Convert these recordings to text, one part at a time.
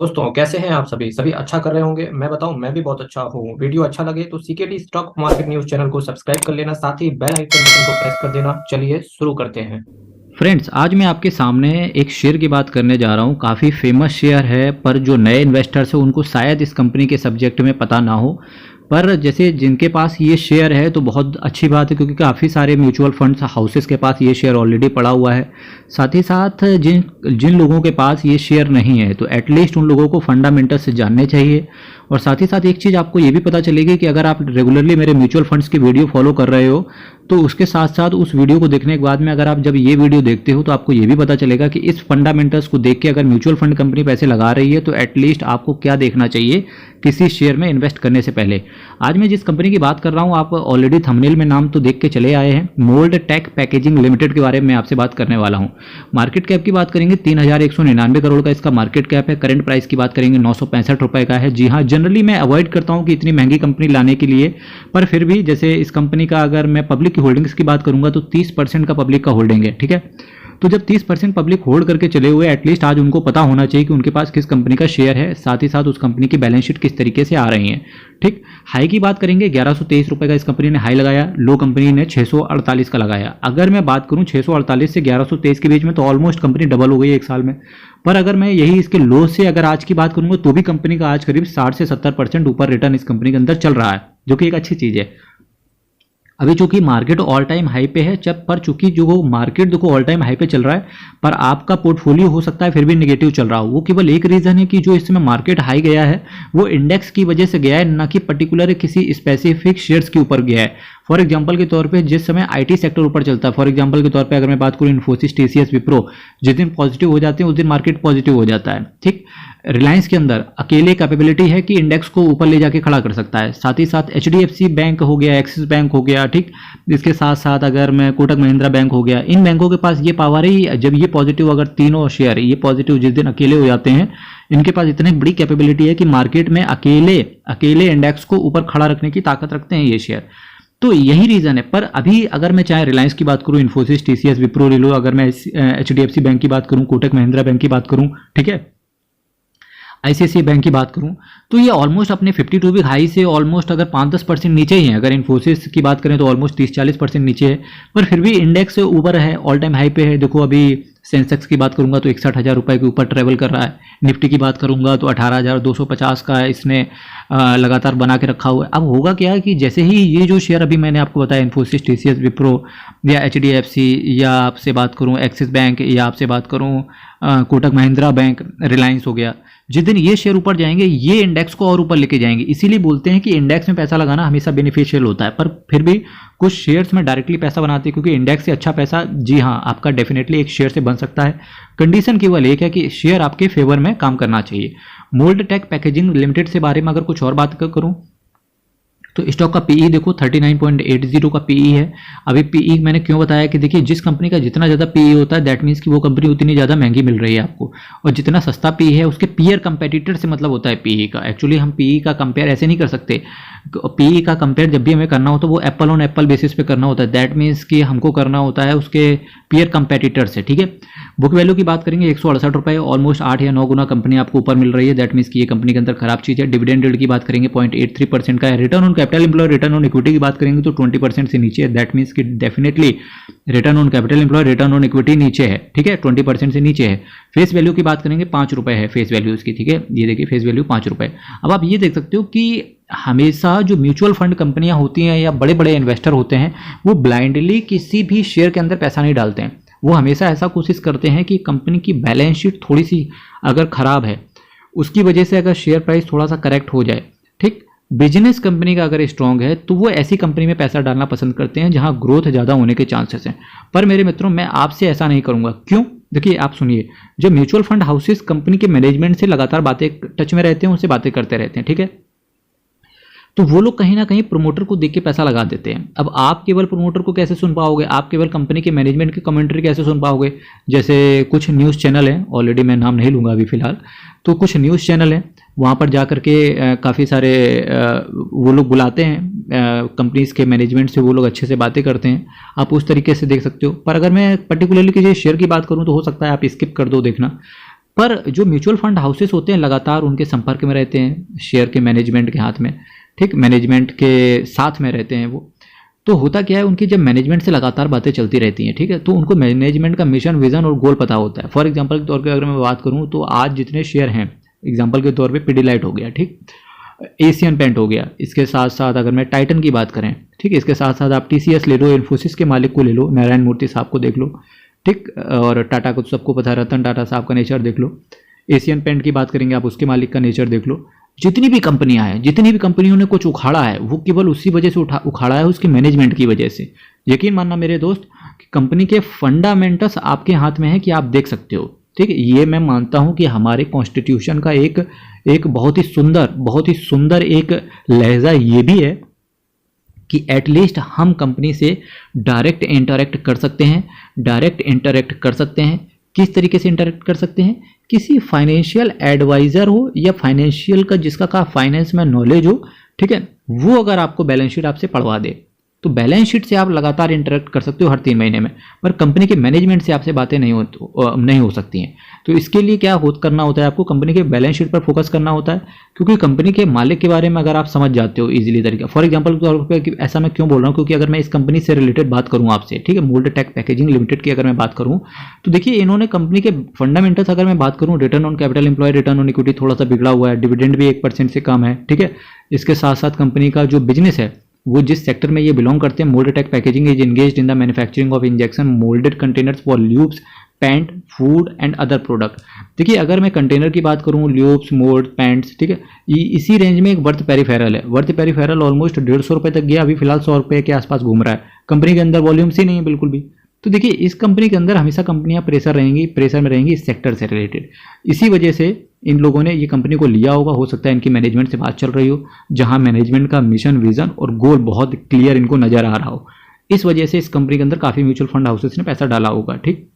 दोस्तों कैसे हैं आप सभी सभी अच्छा कर रहे होंगे। मैं बताऊं, मैं भी बहुत अच्छा हूँ। वीडियो अच्छा लगे तो CKD stock market news channel को सब्सक्राइब कर लेना, साथ ही बेल आइकन बटन को प्रेस कर देना। चलिए शुरू करते हैं। फ्रेंड्स, आज मैं आपके सामने एक शेयर की बात करने जा रहा हूँ। काफ़ी फेमस शेयर है, पर जो नए इन्वेस्टर्स हैं उनको शायद इस कंपनी के सब्जेक्ट में पता ना हो। पर जैसे जिनके पास ये शेयर है तो बहुत अच्छी बात है, क्योंकि काफ़ी सारे म्यूचुअल फंड्स हाउसेस के पास ये शेयर ऑलरेडी पड़ा हुआ है। साथ ही साथ जिन जिन लोगों के पास ये शेयर नहीं है तो एटलीस्ट उन लोगों को फंडामेंटल्स जानने चाहिए। और साथ ही साथ एक चीज़ आपको ये भी पता चलेगी कि अगर आप रेगुलरली मेरे म्यूचुअल फंड्स की वीडियो फॉलो कर रहे हो तो उसके साथ साथ उस वीडियो को देखने के बाद में अगर आप जब ये वीडियो देखते हो तो आपको ये भी पता चलेगा कि इस फंडामेंटल्स को देख के अगर म्यूचुअल फंड कंपनी पैसे लगा रही है तो एटलीस्ट आपको क्या देखना चाहिए किसी शेयर में इन्वेस्ट करने से पहले। आज मैं जिस कंपनी की बात कर रहा हूँ, आप ऑलरेडी थंबनेल में नाम तो देख के चले आए हैं। मोल्ड टेक पैकेजिंग लिमिटेड के बारे में आपसे बात करने वाला हूँ। मार्केट कैप की बात करेंगे 3,199 करोड़ का इसका मार्केट कैप है। करंट प्राइस की बात करेंगे 965 रुपए का है। जी हाँ, जनरली मैं अवॉइड करता हूँ कि इतनी महंगी कंपनी लाने के लिए, पर फिर भी जैसे इस कंपनी का अगर मैं पब्लिक की होल्डिंग्स की बात करूंगा तो 30% का पब्लिक का होल्डिंग है। ठीक है, तो जब 30% पब्लिक होल्ड करके चले हुए, एटलीस्ट आज उनको पता होना चाहिए कि उनके पास किस कंपनी का शेयर है, साथ ही साथ उस कंपनी की बैलेंस शीट किस तरीके से आ रही है। ठीक, हाई की बात करेंगे 1123 रुपए का इस कंपनी ने हाई लगाया, लो कंपनी ने 648 का लगाया। अगर मैं बात करूं 648 से 1123 के बीच में, तो ऑलमोस्ट कंपनी डबल हो गई है एक साल में। पर अगर मैं यही इसके लो से अगर आज की बात करूंगा तो भी कंपनी का आज करीब 60 से 70% ऊपर रिटर्न इस कंपनी के अंदर चल रहा है, जो कि एक अच्छी चीज है। अभी चूंकि मार्केट ऑल टाइम हाई पे है, जब पर चूंकि जो मार्केट देखो ऑल टाइम हाई पे चल रहा है, पर आपका पोर्टफोलियो हो सकता है फिर भी नेगेटिव चल रहा हो। वो केवल एक रीजन है कि जो इस समय मार्केट हाई गया है वो इंडेक्स की वजह से गया है, ना कि पर्टिकुलर किसी स्पेसिफिक शेयर्स के ऊपर गया है। फॉर एग्जाम्पल के तौर पे जिस समय आईटी सेक्टर ऊपर चलता है, फॉर एग्जाम्पल के तौर पे अगर मैं बात करूं इन्फोसिस, टीसीएस, विप्रो, जिस दिन पॉजिटिव हो जाते हैं उस दिन मार्केट पॉजिटिव हो जाता है। ठीक, रिलायंस के अंदर अकेले कैपेबिलिटी है कि इंडेक्स को ऊपर ले जाके खड़ा कर सकता है। साथ ही साथ एचडीएफसी बैंक हो गया, एक्सिस बैंक हो गया, ठीक, इसके साथ साथ अगर मैं कोटक महिंद्रा बैंक हो गया, इन बैंकों के पास ये पावर है, जब ये पॉजिटिव, अगर तीनों शेयर ये पॉजिटिव जिस दिन अकेले हो जाते हैं, इनके पास इतनी बड़ी कैपेबिलिटी है कि मार्केट में अकेले अकेले इंडेक्स को ऊपर खड़ा रखने की ताकत रखते हैं ये शेयर। तो यही रीजन है। पर अभी अगर मैं चाहे रिलायंस की बात करूं, इन्फोसिस, टीसीएस, विप्रो ले लो, अगर मैं एचडीएफसी बैंक की बात करूं, कोटक महिंद्रा बैंक की बात करूं, ठीक है, आईसीआईसीआई बैंक की बात करूं, तो ये ऑलमोस्ट अपने 52 वीक हाई से ऑलमोस्ट अगर 5-10% नीचे ही है। अगर इन्फोसिस की बात करें तो ऑलमोस्ट 30-40% नीचे है, पर फिर भी इंडेक्स से ऊपर है, ऑल टाइम हाई पे है। देखो अभी सेंसेक्स की बात करूंगा तो 61,000 रुपये के ऊपर ट्रेवल कर रहा है। निफ्टी की बात करूंगा तो 18,250 का इसने लगातार बना के रखा हुआ है। अब होगा क्या कि जैसे ही ये जो शेयर अभी मैंने आपको बताया, इन्फोसिस, टीसीएस, विप्रो या एचडीएफसी, या आपसे बात करूं एक्सिस बैंक, या आपसे बात करूं कोटक महिंद्रा बैंक, रिलायंस हो गया, जिस दिन ये शेयर ऊपर जाएंगे ये इंडेक्स को और ऊपर लेके जाएंगे। इसीलिए बोलते हैं कि इंडेक्स में पैसा लगाना हमेशा बेनिफिशियल होता है। पर फिर भी कुछ शेयर्स में डायरेक्टली पैसा बनाते हैं, क्योंकि इंडेक्स से अच्छा पैसा, जी हाँ, आपका डेफिनेटली एक शेयर से बन सकता है। कंडीशन केवल एक है कि शेयर आपके फेवर में काम करना चाहिए। मोल्ड टेक पैकेजिंग लिमिटेड से बारे में अगर कुछ और बात करूं तो स्टॉक का पीई देखो 39.80 का पीई है। अभी पीई मैंने क्यों बताया कि देखिए, जिस कंपनी का जितना ज़्यादा पीई होता है दैट मीन्स कि वो कंपनी उतनी ज़्यादा महंगी मिल रही है आपको, और जितना सस्ता पीई है उसके पीयर कंपेटिटर से मतलब होता है पीई का। एक्चुअली हम पीई का कंपेयर ऐसे नहीं कर सकते। पीई का कंपेयर जब भी हमें करना हो तो वो एप्पल ऑन एप्पल बेसिस पे करना होता है। दैट मीन्स कि हमको करना होता है उसके पीयर कंपेटिटर से। ठीक है, बुक वैल्यू की बात करेंगे 168 रुपये, ऑलमोस्ट 8 या 9 गुना कंपनी आपको ऊपर मिल रही है। दैट मीन्स कि ये कंपनी के अंदर खराब चीज़ है। डिविडेंड यील्ड की बात करेंगे 0.83% का है। Return on capital employ, return on equity की बात करेंगे तो 20% से नीचे है। दैट मीन्स कि definitely return on capital employ, return on equity नीचे है। ठीक है, 20% से नीचे है। फेस वैल्यू की बात करेंगे 5 रुपये है फेस वैल्यू इसकी। ठीक है, ये देखिए फेस वैल्यू 5 रुपये। अब आप ये देख सकते हो कि हमेशा जो म्यूचुअल फंड कंपनियां होती हैं या बड़े बड़े इन्वेस्टर होते हैं, वो ब्लाइंडली किसी भी शेयर के अंदर पैसा नहीं डालते हैं। वो हमेशा ऐसा कोशिश करते हैं कि कंपनी की बैलेंस शीट थोड़ी सी अगर खराब है, उसकी वजह से अगर शेयर प्राइस थोड़ा सा करेक्ट हो जाए, ठीक, बिजनेस कंपनी का अगर स्ट्रांग है तो वो ऐसी कंपनी में पैसा डालना पसंद करते हैं जहां ग्रोथ ज़्यादा होने के चांसेस हैं। पर मेरे मित्रों, मैं आपसे ऐसा नहीं करूंगा। क्यों? देखिए आप सुनिए, जो म्यूचुअल फंड हाउसेस कंपनी के मैनेजमेंट से लगातार बातें टच में रहते हैं, उनसे बातें करते रहते हैं, ठीक है, तो वो लोग कहीं ना कहीं प्रोमोटर को देख के पैसा लगा देते हैं। अब आप केवल प्रोमोटर को कैसे सुन पाओगे, आप केवल कंपनी के मैनेजमेंट की कमेंट्री कैसे सुन पाओगे? जैसे कुछ न्यूज़ चैनल हैं, ऑलरेडी मैं नाम नहीं लूँगा अभी फिलहाल, तो कुछ न्यूज़ चैनल हैं, वहाँ पर जा कर के काफ़ी सारे वो लोग बुलाते हैं कंपनीज के मैनेजमेंट से, वो लोग अच्छे से बातें करते हैं, आप उस तरीके से देख सकते हो। पर अगर मैं पर्टिकुलरली किसी शेयर की बात करूँ तो हो सकता है आप स्किप कर दो देखना। पर जो म्यूचुअल फंड हाउसेस होते हैं लगातार उनके संपर्क में रहते हैं शेयर के मैनेजमेंट के हाथ में, ठीक, मैनेजमेंट के साथ में रहते हैं वो। तो होता क्या है, उनकी जब मैनेजमेंट से लगातार बातें चलती रहती हैं, ठीक है, तो उनको मैनेजमेंट का मिशन, विजन और गोल पता होता है। फॉर एग्जांपल के तौर पे अगर मैं बात करूं तो आज जितने शेयर हैं, एग्जांपल के तौर पे पिडिलाइट हो गया, ठीक, एशियन पेंट हो गया, इसके साथ साथ अगर मैं टाइटन की बात करें, ठीक, इसके साथ साथ आप टीसीएस ले लो, इन्फोसिस के मालिक को ले लो, नारायण मूर्ति साहब को देख लो, ठीक, और टाटा को तो सबको पता है, रतन टाटा साहब का नेचर देख लो। एशियन पेंट की बात करेंगे आप, उसके मालिक का नेचर देख लो। जितनी भी कंपनियां हैं, जितनी भी कंपनियों ने कुछ उखाड़ा है, वो केवल उसी वजह से उखाड़ा है, उसके मैनेजमेंट की वजह से। यकीन मानना मेरे दोस्त कि कंपनी के फंडामेंटल्स आपके हाथ में है कि आप देख सकते हो, ठीक है। ये मैं मानता हूं कि हमारे कॉन्स्टिट्यूशन का एक बहुत ही सुंदर एक लहजा ये भी है कि एटलीस्ट हम कंपनी से डायरेक्ट इंटरेक्ट कर सकते हैं। डायरेक्ट इंटरेक्ट कर सकते हैं, किस तरीके से इंटरेक्ट कर सकते हैं? किसी फाइनेंशियल एडवाइज़र हो या फाइनेंशियल का जिसका फाइनेंस में नॉलेज हो, ठीक है, वो अगर आपको बैलेंस शीट आपसे पढ़वा दे तो बैलेंस शीट से आप लगातार इंटरेक्ट कर सकते हो हर 3 महीने में, पर कंपनी के मैनेजमेंट से आपसे बातें नहीं हो सकती हैं। तो इसके लिए क्या करना होता है, आपको कंपनी के बैलेंस शीट पर फोकस करना होता है, क्योंकि कंपनी के मालिक के बारे में अगर आप समझ जाते हो इजीली तरीका। फॉर एग्जांपल के तौर पर ऐसा मैं क्यों बोल रहा हूँ, क्योंकि अगर मैं इस कंपनी से रिलेटेड बात करूँ आपसे, ठीक है, मोल्ड-टेक पैकेजिंग लिमिटेड की अगर मैं बात करूँ तो देखिए इन्होंने कंपनी के फंडामेंटल्स अगर मैं बात करूँ, return on capital employ, return on equity थोड़ा सा बिगड़ा हुआ है, डिविडेंड भी 1% से कम है, ठीक है। इसके साथ साथ कंपनी का जो बिजनेस है, वो जिस सेक्टर में ये बिलोंग करते हैं, Mold Tek packaging is engaged in the manufacturing of injection moulded containers for lubes, paint, food and other product. देखिए अगर मैं कंटेनर की बात करूँ, ल्यूब्स, मोल्ड, पैंट्स, ठीक है, इसी रेंज में एक वर्थ पेरिफेरल है। वर्थ पेरिफेरल ऑलमोस्ट 150 रुपये तक गया, अभी फिलहाल 100 रुपये के आसपास घूम रहा है। कंपनी के अंदर वॉल्यूम्स ही नहीं है बिल्कुल भी। तो देखिए इस कंपनी के अंदर हमेशा कंपनियां प्रेशर में रहेंगी इस सेक्टर से रिलेटेड। इसी वजह से इन लोगों ने ये कंपनी को लिया होगा। हो सकता है इनकी मैनेजमेंट से बात चल रही हो, जहां मैनेजमेंट का मिशन, विजन और गोल बहुत क्लियर इनको नजर आ रहा हो। इस वजह से इस कंपनी के अंदर काफ़ी म्यूचुअल फंड हाउसेस ने पैसा डाला होगा, ठीक।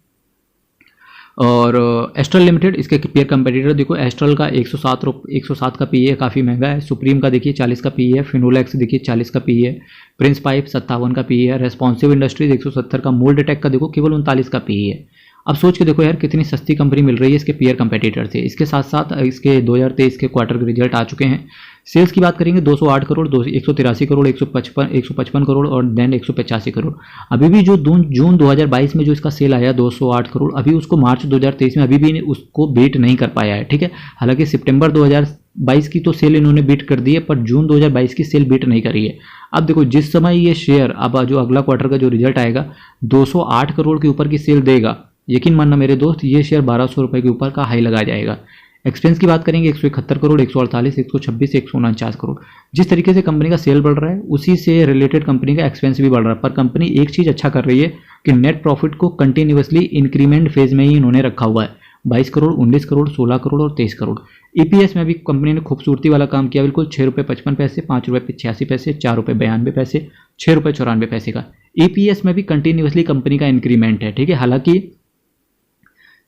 और एस्ट्रल लिमिटेड, इसके पीयर कंपेटिटर देखो, एस्ट्रल का 107 का पीई है, काफ़ी महंगा है। सुप्रीम का देखिए 40 का पीई है, फिनोलेक्स देखिए 40 का पीई है, प्रिंस पाइप 57 का पीई है, रेस्पॉन्सिव इंडस्ट्रीज 170 का, मोल्ड-टेक का देखो केवल 39 का पीई है। अब सोच के देखो यार कितनी सस्ती कंपनी मिल रही है इसके पीयर कंपेटिटर से। इसके साथ साथ इसके 2023 के क्वार्टर के रिजल्ट आ चुके हैं। सेल्स की बात करेंगे 208 करोड़, 183 करोड़, 155 करोड़ और देन 185 करोड़। अभी भी जो जून 2022 में जो इसका सेल आया 208 करोड़, अभी उसको मार्च 2023 में अभी भी उसको बीट नहीं कर पाया है, ठीक है। हालांकि सितंबर 2022 की तो सेल इन्होंने बीट कर दी है, पर जून 2022 की सेल बीट नहीं करी है। अब देखो जिस समय ये शेयर, अब जो अगला क्वार्टर का जो रिजल्ट आएगा 208 करोड़ के ऊपर की सेल देगा, यकीन मानना मेरे दोस्त, ये शेयर 1200 रुपये के ऊपर का हाई लगा जाएगा। एक्सपेंस की बात करेंगे 171 करोड़, 148, 126, 149 करोड़। जिस तरीके से कंपनी का सेल बढ़ रहा है उसी से रिलेटेड कंपनी का एक्सपेंस भी बढ़ रहा है। पर कंपनी एक चीज़ अच्छा कर रही है कि नेट प्रॉफिट को कंटिन्यूअसली इंक्रीमेंट फेज में ही इन्होंने रखा हुआ है। 22 करोड़, 19 करोड़, 16 करोड़ और 23 करोड़। ईपीएस में भी कंपनी ने खूबसूरती वाला काम किया, बिल्कुल 6 रुपये 55 पैसे, 5 रुपये 86 पैसे, 4 रुपये 92 पैसे, 6 रुपये 94 पैसे का। ईपीएस में भी कंटिन्यूअसली कंपनी का इंक्रीमेंट है, ठीक है। हालांकि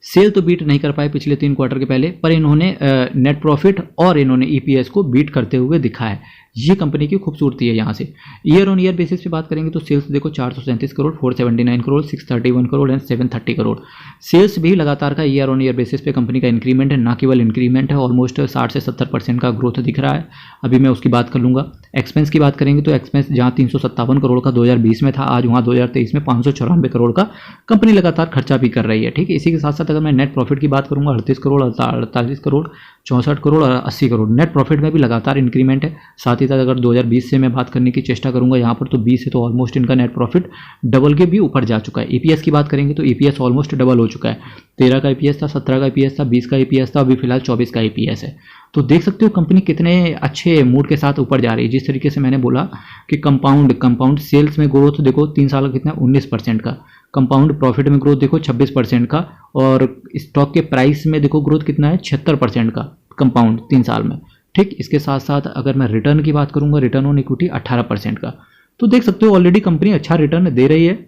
सेल तो बीट नहीं कर पाए पिछले 3 क्वार्टर के पहले, पर इन्होंने नेट प्रॉफिट और इन्होंने ईपीएस को बीट करते हुए दिखा है। ये कंपनी की खूबसूरती है। यहाँ से ईयर ऑन ईयर बेसिस पे बात करेंगे तो सेल्स देखो 437 करोड़, 479 करोड़, 631 करोड़ एंड 730 करोड़। सेल्स भी लगातार का ईयर ऑन ईयर बेसिस पे कंपनी का इंक्रीमेंट है, ना केवल इंक्रीमेंट है, ऑलमोस्ट 60 से 70% का ग्रोथ दिख रहा है। अभी मैं उसकी बात कर लूँगा। एक्सपेंस की बात करेंगे तो एक्सपेंस जहाँ 357 करोड़ का 2020 में था, आज वहाँ 2023 में 594 करोड़ का कंपनी लगातार खर्चा भी कर रही है, ठीक है। इसी के साथ साथ अगर मैं नेट प्रॉफिट की बात करूँगा 38 करोड़, 48 करोड़, 64 करोड़ और 80 करोड़। नेट प्रॉफिट में भी लगातार इंक्रीमेंट है। साथ ही साथ अगर 2020 से मैं बात करने की चेष्टा करूंगा यहाँ पर तो 20 से तो ऑलमोस्ट इनका नेट प्रॉफिट डबल के भी ऊपर जा चुका है। ईपीएस की बात करेंगे तो ईपीएस ऑलमोस्ट डबल हो चुका है। 13 का ईपीएस था, 17 का ईपीएस था, 20 का ईपीएस था, अभी फिलहाल 24 का ईपीएस है। तो देख सकते हो कंपनी कितने अच्छे मूड के साथ ऊपर जा रही है। जिस तरीके से मैंने बोला कि कंपाउंड सेल्स में ग्रोथ देखो 3 साल का कितना 19% का, कंपाउंड प्रॉफिट में ग्रोथ देखो 26% का, और स्टॉक के प्राइस में देखो ग्रोथ कितना है 76% का कंपाउंड 3 साल में, ठीक। इसके साथ साथ अगर मैं रिटर्न की बात करूंगा, रिटर्न ऑन इक्विटी 18% का। तो देख सकते हो ऑलरेडी कंपनी अच्छा रिटर्न दे रही है।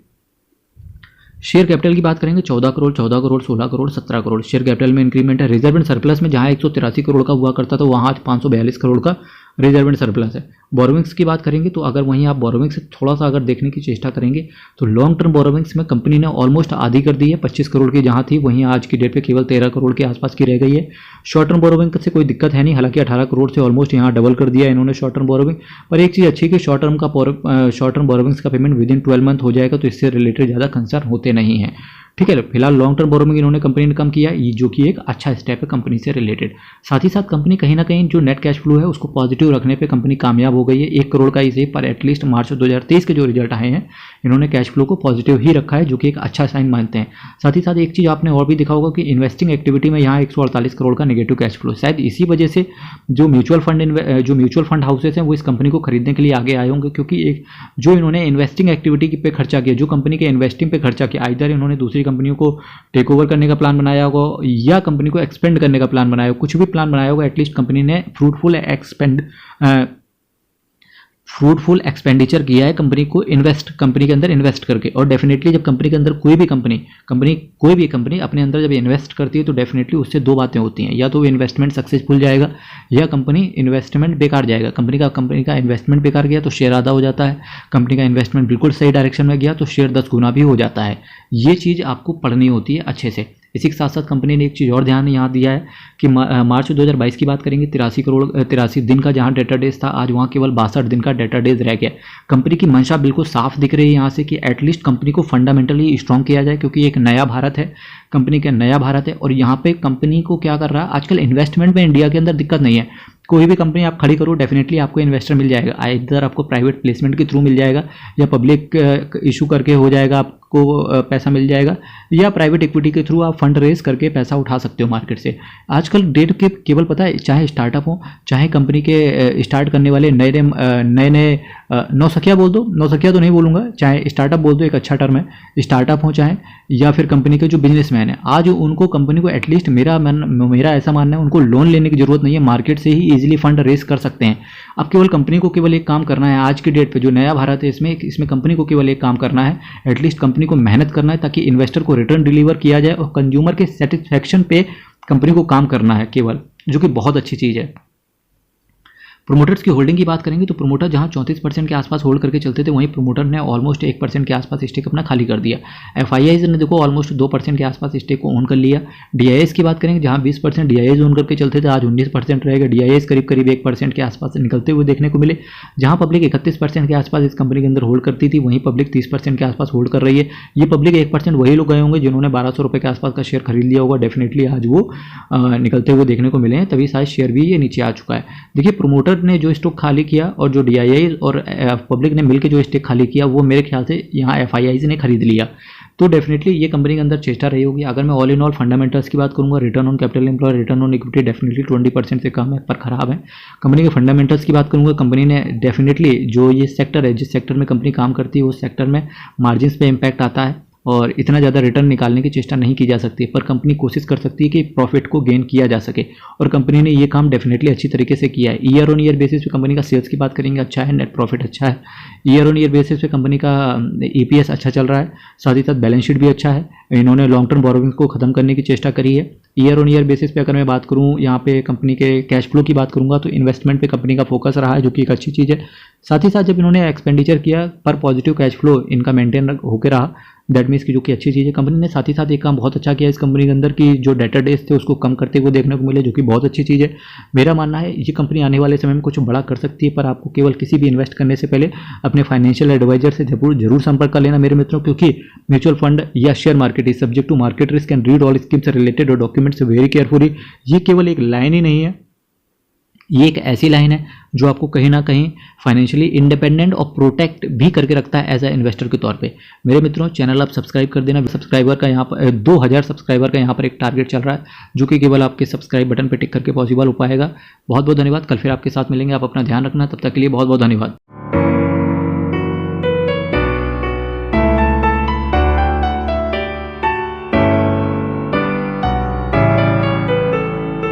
शेयर कैपिटल की बात करेंगे 14 करोड़, 16 करोड़, 17 करोड़ शेयर कैपिटल में इंक्रीमेंट है। रिजर्व एंड सरप्लस में जहां 183 करोड़ का हुआ करता था वहां आज 542 करोड़ का रिजर्व एंड सरप्लस है। बोरोविंग्स की बात करेंगे तो अगर वहीं आप बोरोविंग्स से थोड़ा सा अगर देखने की चेष्टा करेंगे तो लॉन्ग टर्म बोरोविंग्स में कंपनी ने ऑलमोस्ट आधी कर दी है। 25 करोड़ की जहां थी वहीं आज की डेट पे केवल 13 करोड़ के आसपास की रह गई है। शॉर्ट टर्म बोरोविंग से कोई दिक्कत है नहीं, हालांकि 18 करोड़ से ऑलमोस्ट यहाँ डबल कर दिया इन्होंने शॉर्ट टर्म बोरोविंग। पर एक चीज़ अच्छी है कि शॉर्ट टर्म बोरोविंग्स का पेमेंट विद इन 12 मंथ हो जाएगा, तो इससे रिलेटेड ज़्यादा कंसर्न होते नहीं है। ठीक है, फिलहाल लॉन्ग टर्म बोरोविंग इन्होंने कंपनी ने कम किया, जो कि एक अच्छा स्टेप है कंपनी से रिलेटेड। साथ ही साथ कंपनी कहीं ना कहीं जो नेट कैश फ्लो है उसको पॉजिटिव रखने पे कंपनी कामयाब हो गई है। 1 करोड़ का ही सही पर एटलीस्ट मार्च 2023 के जो रिजल्ट आए हैं इन्होंने कैश फ्लो को पॉजिटिव ही रखा है, जो कि एक अच्छा साइन मानते हैं। साथ ही साथ एक चीज़ आपने और भी देखा होगा कि इन्वेस्टिंग एक्टिविटी में यहाँ 148 करोड़ का नेगेटिव कैश फ्लो, शायद इसी वजह से जो म्यूचुअल फंड हाउसेस हैं वो इस कंपनी को खरीदने के लिए आगे आए होंगे, क्योंकि एक जो इन्होंने इन्वेस्टिंग एक्टिविटी पे खर्चा किया, जो कंपनी के इन्वेस्टिंग पे खर्चा किया, आइदर इन्होंने दूसरी कंपनियों को टेक ओवर करने का प्लान बनाया होगा या कंपनी को एक्सपेंड करने का प्लान बनाया होगा, कुछ भी प्लान बनाया होगा, एटलीस्ट कंपनी ने फ्रूटफुल एक्सपेंडिचर किया है कंपनी के अंदर इन्वेस्ट करके। और डेफिनेटली जब कंपनी के अंदर कोई भी कंपनी अपने अंदर जब इन्वेस्ट करती है तो डेफिनेटली उससे दो बातें होती हैं, या तो वो इन्वेस्टमेंट सक्सेसफुल जाएगा या कंपनी इन्वेस्टमेंट बेकार जाएगा। कंपनी का इन्वेस्टमेंट बेकार गया तो शेयर आधा हो जाता है, कंपनी का इन्वेस्टमेंट बिल्कुल सही डायरेक्शन में गया तो शेयर 10 गुना भी हो जाता है। ये चीज़ आपको पढ़नी होती है अच्छे से। इसी के साथ साथ कंपनी ने एक चीज़ और ध्यान यहाँ दिया है कि मार्च 2022 की बात करेंगे 83 दिन का जहाँ डेटा डेज था, आज वहाँ केवल 62 दिन का डेटा डेज रह गया। कंपनी की मंशा बिल्कुल साफ दिख रही है यहाँ से कि एटलीस्ट कंपनी को फंडामेंटली स्ट्रॉन्ग किया जाए, क्योंकि एक नया भारत है, कंपनी का नया भारत है। और यहाँ पे कंपनी को क्या कर रहा है, आजकल इन्वेस्टमेंट में इंडिया के अंदर दिक्कत नहीं है, कोई भी कंपनी आप खड़ी करो डेफिनेटली आपको इन्वेस्टर मिल जाएगा, इधर आपको प्राइवेट प्लेसमेंट के थ्रू मिल जाएगा या पब्लिक इशू करके हो जाएगा, आपको पैसा मिल जाएगा, या प्राइवेट इक्विटी के थ्रू आप फंड रेज करके पैसा उठा सकते हो मार्केट से। आजकल डेट के केवल पता है, चाहे स्टार्टअप हो, चाहे कंपनी के स्टार्ट करने वाले नए नौसखिया बोल दो, नौसखिया तो नहीं बोलूँगा, चाहे स्टार्टअप बोल दो, एक अच्छा टर्म है, स्टार्टअप हो चाहे, या फिर कंपनी के जो बिजनेसमैन है, आज उनको कंपनी को एटलीस्ट मेरा ऐसा मानना है उनको लोन लेने की जरूरत नहीं है, मार्केट से ही इजीली फंड रेज कर सकते हैं। अब केवल कंपनी को केवल एक काम करना है, आज की डेट पे जो नया भारत है इसमें कंपनी को केवल एक काम करना है, एटलीस्ट कंपनी को मेहनत करना है ताकि इन्वेस्टर को रिटर्न डिलीवर किया जाए और कंज्यूमर के सेटिस्फैक्शन पे कंपनी को काम करना है केवल, जो कि बहुत अच्छी चीज़ है। प्रोमोटर्स की होल्डिंग की बात करेंगे तो प्रोमोटर जहां 34% के आसपास होल्ड करके चलते थे, वहीं प्रोमोटर ने ऑलमोस्ट 1% के आसपास स्टेक अपना खाली कर दिया। एफआईआईज ने देखो ऑलमोस्ट 2% के आसपास स्टेक को ओन कर लिया। डीआईएस की बात करेंगे जहां 20% डीआईएस ओन करके चलते थे, आज 19% रहेगा। डीआईएस करीब 1% के आसपास निकलते हुए देखने को मिले। जहां पब्लिक 31% के आसपास इस कंपनी के अंदर होल्ड करती थी, वहीं पब्लिक 30% के आसपास होल्ड कर रही है। ये पब्लिक 1% वही लोग गए होंगे जिन्होंने 1200 रुपये के आसपास का शेयर खरीद लिया होगा, डेफिनेटली आज वो निकलते हुए देखने को मिले हैं, तभी शायद शेयर भी ये नीचे आ चुका है। देखिए प्रोमोटर ने जो स्टॉक खाली किया और जो डीआईआई और पब्लिक ने मिलकर जो स्टेक खाली किया, वो मेरे ख्याल से यहाँ एफआईआई ने खरीद लिया। तो डेफिनेटली ये कंपनी के अंदर चेष्टा रही होगी। अगर मैं ऑल इन ऑल फंडामेंटल्स की बात करूंगा, return on capital employ, return on equity definitely 20% से कम है, पर खराब है। कंपनी के फंडामेंटल्स की बात करूंगा, कंपनी ने डेफिनेटली जो ये सेक्टर है, जिस सेक्टर में कंपनी काम करती है, उस सेक्टर में मार्जिन्स पे इम्पैक्ट आता है और इतना ज़्यादा रिटर्न निकालने की चेष्टा नहीं की जा सकती, पर कंपनी कोशिश कर सकती है कि प्रॉफिट को गेन किया जा सके, और कंपनी ने ये काम डेफिनेटली अच्छी तरीके से किया है। ईयर ऑन ईयर बेसिस पे कंपनी का सेल्स की बात करेंगे अच्छा है, नेट प्रॉफिट अच्छा है। ईयर ऑन ईयर बेसिस पे कंपनी का ईपीएस अच्छा चल रहा है, साथ ही साथ बैलेंस शीट भी अच्छा है। इन्होंने लॉन्ग टर्म बोरोविंग्स को खत्म करने की चेष्टा करी है। ईयर ऑन ईयर बेसिस पे अगर मैं बात करूँ, यहाँ पे कंपनी के कैश फ्लो की बात करूँगा तो इन्वेस्टमेंट पे कंपनी का फोकस रहा है, जो कि एक अच्छी चीज़ है। साथ ही साथ जब इन्होंने एक्सपेंडिचर किया पर पॉजिटिव कैश फ्लो इनका मेंटेन होकर रहा, दैट मीन्स की जो कि अच्छी चीज़ है। कंपनी ने साथ ही साथ एक काम बहुत अच्छा किया इस कंपनी के अंदर की जो डेटा डेज थे उसको कम करते हुए देखने को मिले, जो कि बहुत अच्छी चीज़ है। मेरा मानना है ये कंपनी आने वाले समय में कुछ बड़ा कर सकती है, पर आपको केवल किसी भी इन्वेस्ट करने से पहले अपने फाइनेंशियल एडवाइजर से जरूर संपर्क कर लेना मेरे मित्रों, क्योंकि म्यूचुअल फंड या share market is subject to market risk and read all schemes related और डॉक्यूमेंट्स वेरी केयरफुली। ये केवल एक लाइन ही नहीं है, ये एक ऐसी लाइन है जो आपको कहीं ना कहीं फाइनेंशियली इंडिपेंडेंट और प्रोटेक्ट भी करके रखता है एज ए इन्वेस्टर के तौर पे। मेरे मित्रों चैनल आप सब्सक्राइब कर देना। सब्सक्राइबर का यहाँ पर 2000 सब्सक्राइबर का यहाँ पर एक टारगेट चल रहा है, जो कि केवल आपके सब्सक्राइब बटन पर टिक करके पॉसिबल हो पाएगा। बहुत बहुत धन्यवाद। कल फिर आपके साथ मिलेंगे। आप अपना ध्यान रखना। तब तक के लिए बहुत बहुत धन्यवाद।